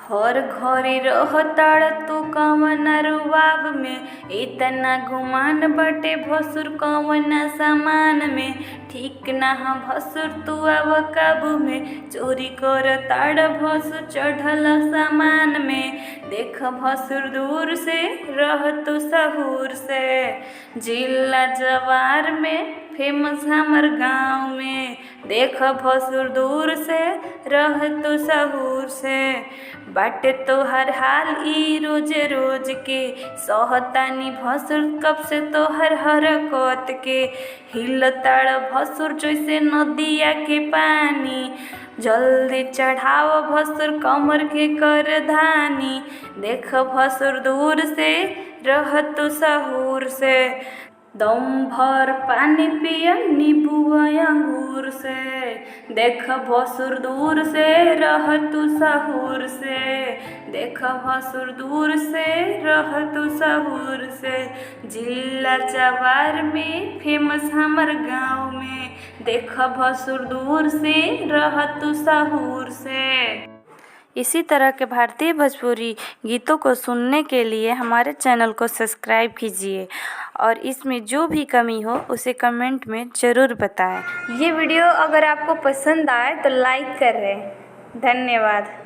हर घरे रहताड़ तू कवना रुबाब में, इतना गुमान बटे भसुर कवना सामान में। ठीक ना ह भसुर तू आव काबू में, चोरी कर ताड़ भसुर चढ़ल सामान में। देख भसुर दूर से रह तू सहूर से, जिला जवार में फेमस हमर गाँव में। देख भसुर दूर से रह तू सहूर से, बाटे तोहर हाल ई रोज रोज के। सहतानी भसुर कब से तोहर हरकत के, हिलताड़ भसुर जैसे नदिया के पानी। जल्दी चढ़ाव भसुर कमर के कर धानी, देख भसुर दूर से रह तू सहूर से। दम भर पानी पिया नींबू अंगूर से, देख भसुर दूर से रह तू सहूर से। देख भसुर दूर से रह तू सहूर से, जिला जवार में फेमस हमर गाँव में। देख भसुर दूर से रह तू सहूर से। इसी तरह के भारतीय भोजपुरी गीतों को सुनने के लिए हमारे चैनल को सब्सक्राइब कीजिए और इसमें जो भी कमी हो उसे कमेंट में ज़रूर बताएं। ये वीडियो अगर आपको पसंद आए तो लाइक करें। धन्यवाद।